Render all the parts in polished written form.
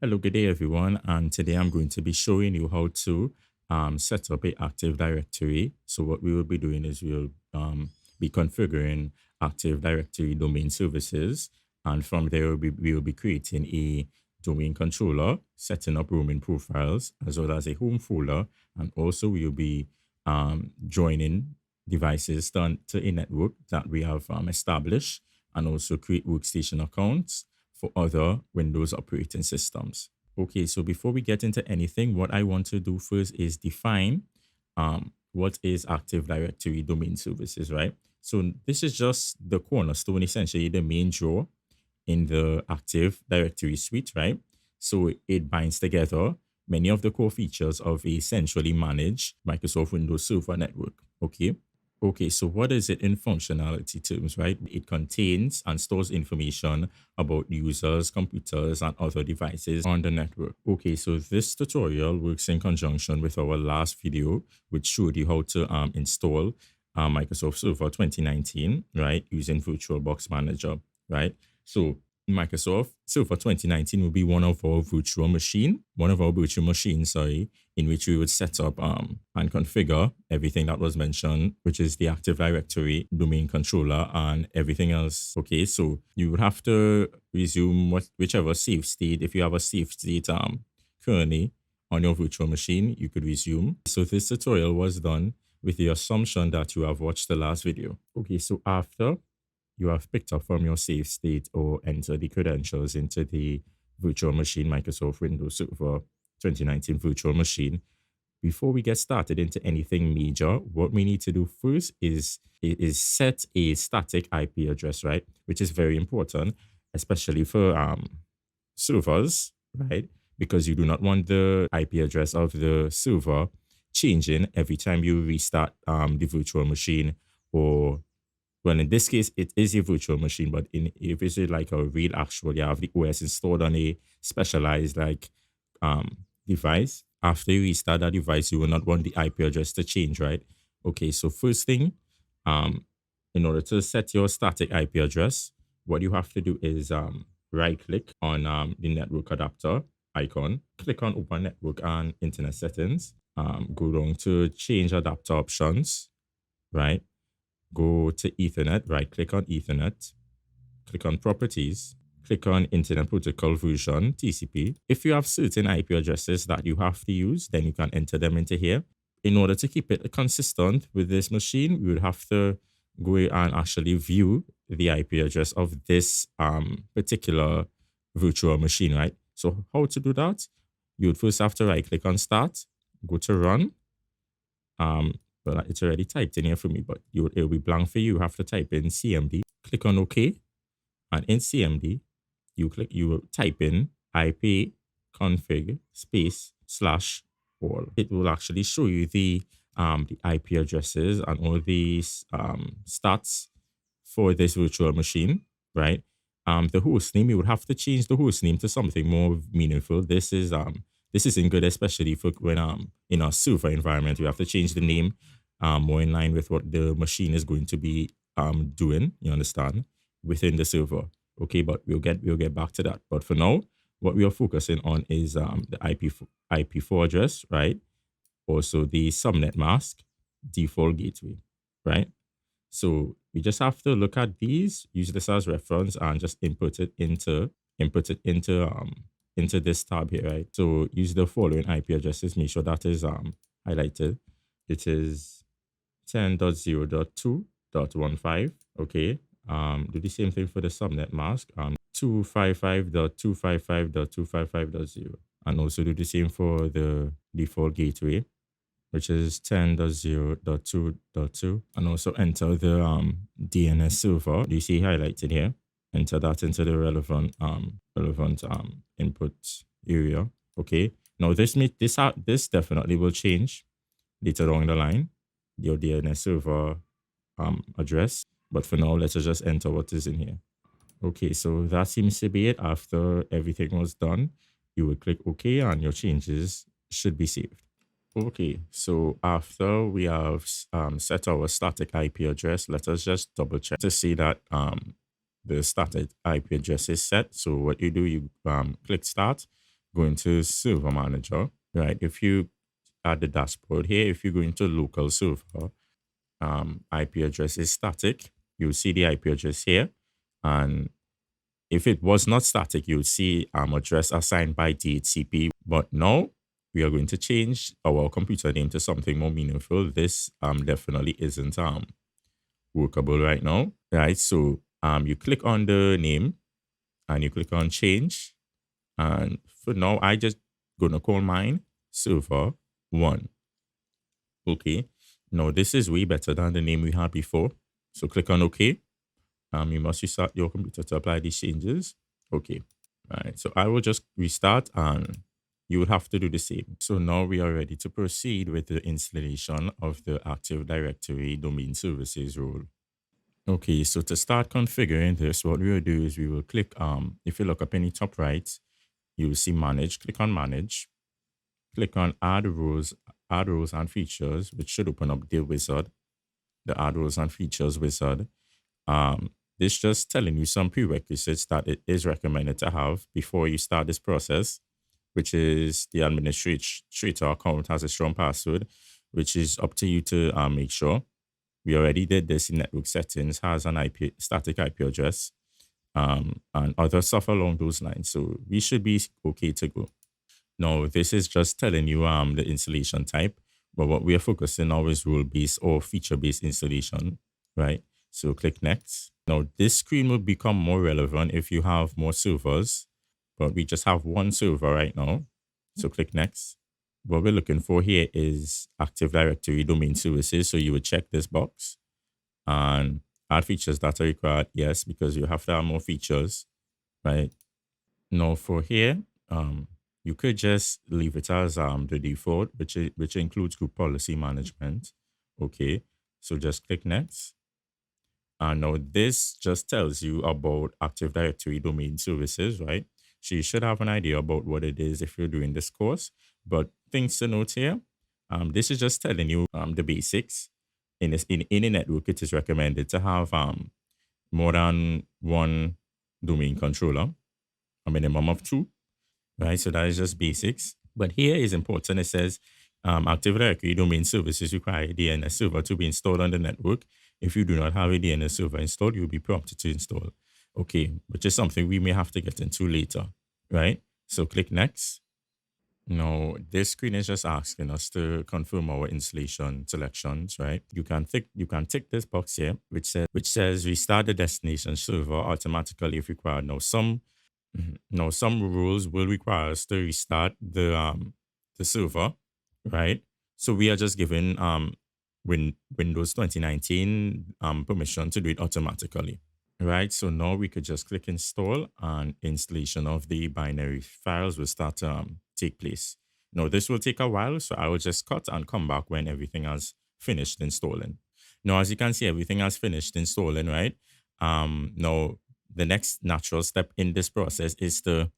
Hello, good day everyone, and today I'm going to be showing you how to set up a Active Directory. So what we will be doing is we'll be configuring Active Directory domain services, and from there we will be creating a domain controller, setting up roaming profiles, as well as a home folder, and also we will be joining devices to a network that we have established, and also create workstation accounts for other Windows operating systems. Okay, so before we get into anything, what I want to do first is define what is Active Directory domain services, right? So this is just the cornerstone, essentially the main drawer in the Active Directory suite, right? So it binds together many of the core features of a centrally managed Microsoft Windows Server network, okay? Okay, so what is it in functionality terms, right? It contains and stores information about users, computers, and other devices on the network. Okay, so this tutorial works in conjunction with our last video, which showed you how to install Microsoft Server 2019, right, using VirtualBox Manager, right? So Microsoft Server 2019 will be one of our virtual machines, sorry, in which we would set up and configure everything that was mentioned, which is the Active Directory domain controller and everything else. Okay, so you would have to resume whichever save state. If you have a save state currently on your virtual machine, you could resume. So this tutorial was done with the assumption that you have watched the last video. Okay, so after you have picked up from your save state or enter the credentials into the virtual machine, Microsoft Windows Server 2019 virtual machine, before we get started into anything major, what we need to do first is set a static IP address, right? Which is very important, especially for servers, right? Because you do not want the IP address of the server changing every time you restart the virtual machine, or well, in this case, it is a virtual machine, but if it's like a real actual, you have the OS installed on a specialized device. After you restart that device, you will not want the IP address to change, right? Okay, so first thing, in order to set your static IP address, what you have to do is right click on the network adapter icon, click on Open Network and Internet Settings, go down to Change Adapter Options, right? Go to Ethernet, right click on Ethernet, click on Properties, click on Internet Protocol Version, TCP. If you have certain IP addresses that you have to use, then you can enter them into here. In order to keep it consistent with this machine, we would have to go and actually view the IP address of this particular virtual machine, right? So how to do that? You would first have to right click on Start, go to Run. Well, it's already typed in here for me, but it'll be blank for you. You have to type in CMD, click on OK, and in CMD, you will type in IP config space / all. It will actually show you the IP addresses and all these stats for this virtual machine, right? The host name, you would have to change the host name to something more meaningful. This isn't good, especially for when in a server environment. You have to change the name more in line with what the machine is going to be doing. You understand, within the server. Okay, but we'll get back to that. But for now, what we are focusing on is the IP4 address, right? Also the subnet mask, default gateway, right? So we just have to look at these, use this as reference, and just input it into this tab here, right? So use the following IP addresses. Make sure that is highlighted. It is 10.0.2.15. Okay. Do the same thing for the subnet mask. 255.255.255.0. And also do the same for the default gateway, which is 10.0.2.2. And also enter the DNS server. Do you see highlighted here? Enter that into the relevant input area. Okay. Now this definitely will change later along the line, your DNS server address. But for now, let's just enter what is in here. Okay, so that seems to be it. After everything was done, you would click OK and your changes should be saved. Okay, so after we have set our static IP address, let us just double check to see that the static IP address is set. So what you do, you click Start, go into Server Manager, right? If you at the dashboard here, if you go into local server, IP address is static. You'll see the IP address here. And if it was not static, you'll see address assigned by DHCP. But now we are going to change our computer name to something more meaningful. This definitely isn't workable right now. Right. So you click on the name and you click on change. And for now, I just gonna call mine server one. Okay. Now this is way better than the name we had before. So click on OK. You must restart your computer to apply these changes. Okay. Right. So I will just restart and you will have to do the same. So now we are ready to proceed with the installation of the Active Directory Domain Services role. Okay, so to start configuring this, what we will do is we will click, if you look up in the top right, you will see manage, click on manage, click on add roles and features, which should open up the wizard, the add roles and features wizard. This just telling you some prerequisites that it is recommended to have before you start this process, which is the administrator account has a strong password, which is up to you to make sure. We already did this in network settings, has an IP static IP address, and other stuff along those lines. So we should be okay to go. Now, this is just telling you the installation type, but what we are focusing on is role-based or feature-based installation, right? So click next. Now, this screen will become more relevant if you have more servers, but we just have one server right now. So click next. What we're looking for here is Active Directory Domain Services. So you would check this box and add features that are required. Yes, because you have to have more features, right? Now for here, you could just leave it as the default, which includes group policy management. Okay, so just click next. And now this just tells you about Active Directory Domain Services, right? So you should have an idea about what it is if you're doing this course. But things to note here, this is just telling you the basics. In a network, it is recommended to have more than one domain controller, a minimum of two, right? So that is just basics. But here is important. It says Active Directory Domain Services require a DNS server to be installed on the network. If you do not have a DNS server installed, you'll be prompted to install. Okay, which is something we may have to get into later, right? So click next. Now, this screen is just asking us to confirm our installation selections, right? You can tick this box here, which says restart the destination server automatically if required. Now some rules will require us to restart the server, right? So we are just given Windows 2019 permission to do it automatically. Right, so now we could just click install and installation of the binary files will start to take place. Now this will take a while, so I will just cut and come back when everything has finished installing. Now, as you can see, everything has finished installing, right? Now the next natural step in this process is to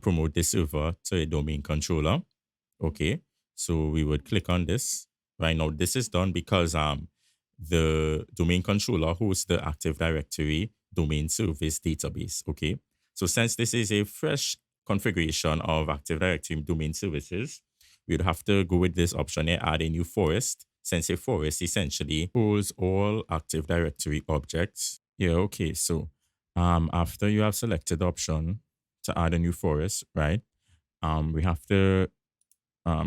promote the server to a domain controller. Okay, so we would click on this. Right now, this is done because the domain controller hosts the Active Directory domain service database. Okay, so since this is a fresh configuration of Active Directory domain services, we'd have to go with this option here, add a new forest, since a forest essentially holds all Active Directory objects. Yeah, okay, so after you have selected the option to add a new forest, right, we have to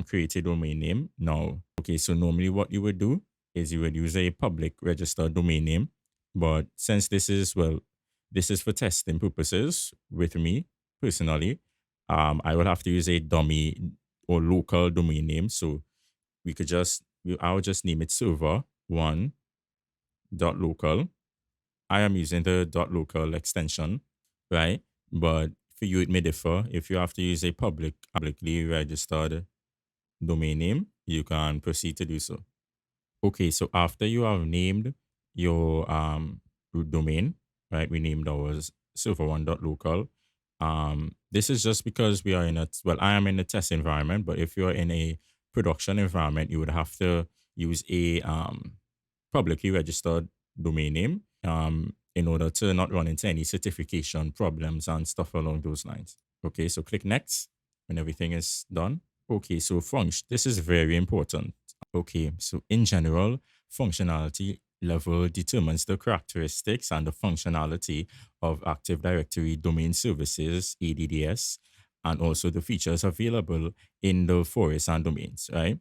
create a domain name. Now, okay, so normally what you would do is you would use a public registered domain name. But since this is for testing purposes with me personally, I would have to use a dummy or local domain name. So I would just name it server one dot local. I am using the dot local extension, right? But for you, it may differ. If you have to use a publicly registered domain name, you can proceed to do so. Okay, so after you have named your root domain, right? We named ours server1.local. This is just because we are I am in a test environment, but if you're in a production environment, you would have to use a publicly registered domain name in order to not run into any certification problems and stuff along those lines. Okay, so click next. when everything is done. Okay, so function, this is very important. Okay, so in general, functionality level determines the characteristics and the functionality of Active Directory domain services, ADDS, and also the features available in the forests and domains, right?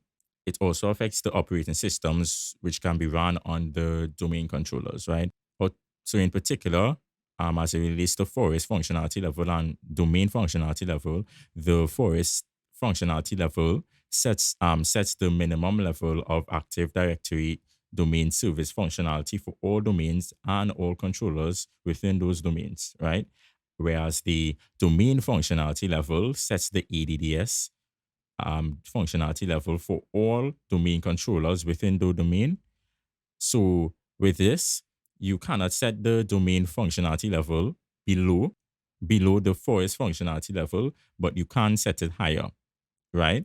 It also affects the operating systems which can be run on the domain controllers, right? But so in particular, as it relates to forest functionality level and domain functionality level, the forest functionality level sets the minimum level of Active Directory domain service functionality for all domains and all controllers within those domains, right? Whereas the domain functionality level sets the ADDS functionality level for all domain controllers within the domain. So with this, you cannot set the domain functionality level below the forest functionality level, but you can set it higher, right?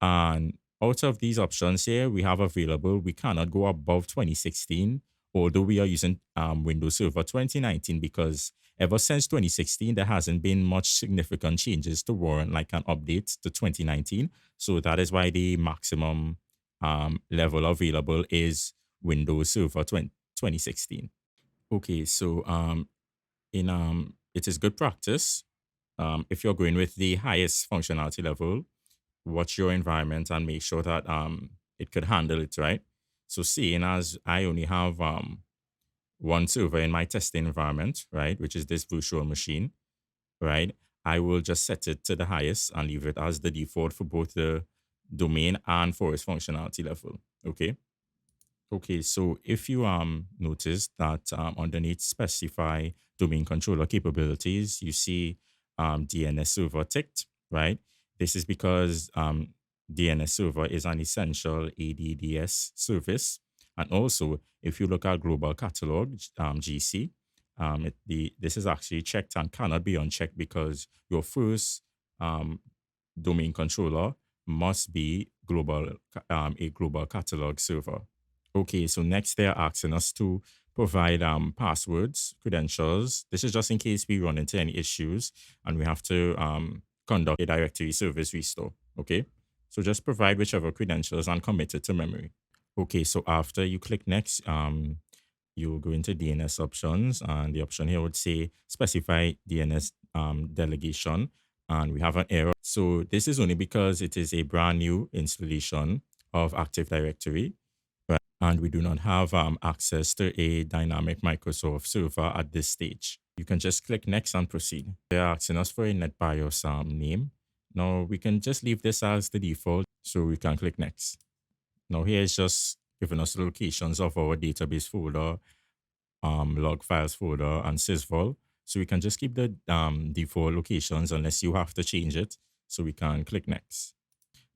And out of these options here, we have available, we cannot go above 2016, although we are using Windows Server 2019 because ever since 2016, there hasn't been much significant changes to warrant like an update to 2019. So that is why the maximum level available is Windows Server 2016. Okay, so in it is good practice if you're going with the highest functionality level, watch your environment and make sure that it could handle it, right? So seeing as I only have one server in my testing environment, right, which is this virtual machine, right, I will just set it to the highest and leave it as the default for both the domain and forest functionality level. Okay. Okay, so if you notice that underneath specify domain controller capabilities, you see DNS server ticked, right? This is because DNS server is an essential ADDS service. And also, if you look at global catalog, GC, this is actually checked and cannot be unchecked because your first um, domain controller must be a global catalog server. Okay, so next they're asking us to provide passwords, credentials. This is just in case we run into any issues and we have to conduct a directory service restore. Okay, so just provide whichever credentials and commit it to memory. Okay, so after you click next, you'll go into DNS options, and the option here would say specify DNS delegation, and we have an error. So this is only because it is a brand new installation of Active Directory, right? And we do not have access to a dynamic Microsoft server at this stage. You can just click next and proceed. They're asking us for a NetBIOS name. Now we can just leave this as the default, so we can click next. Now here is just giving us the locations of our database folder, log files folder, and sysvol. So we can just keep the default locations unless you have to change it. So we can click next.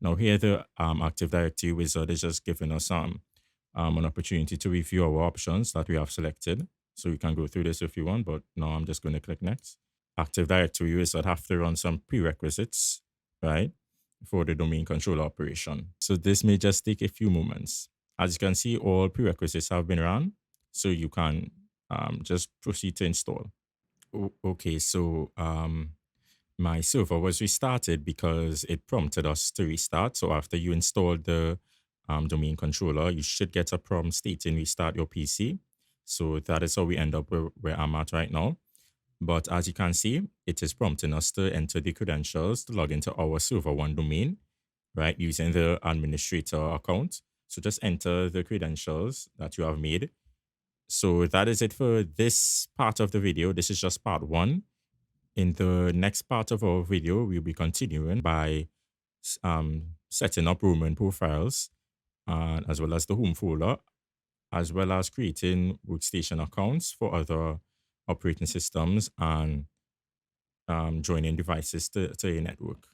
Now here the Active Directory wizard is just giving us an opportunity to review our options that we have selected. So you can go through this if you want, but now I'm just going to click next. Active Directory wizard have to run some prerequisites, right, for the domain controller operation. So this may just take a few moments. As you can see, all prerequisites have been run, so you can just proceed to install. Okay, so my server was restarted because it prompted us to restart. So after you install the domain controller, you should get a prompt stating restart your PC. So that is how we end up where I'm at right now. But as you can see, it is prompting us to enter the credentials to log into our server one domain, right, using the administrator account. So just enter the credentials that you have made. So that is it for this part of the video. This is just part one. In the next part of our video, we'll be continuing by setting up Roman profiles, as well as the home folder, as well as creating workstation accounts for other operating systems and joining devices to a network.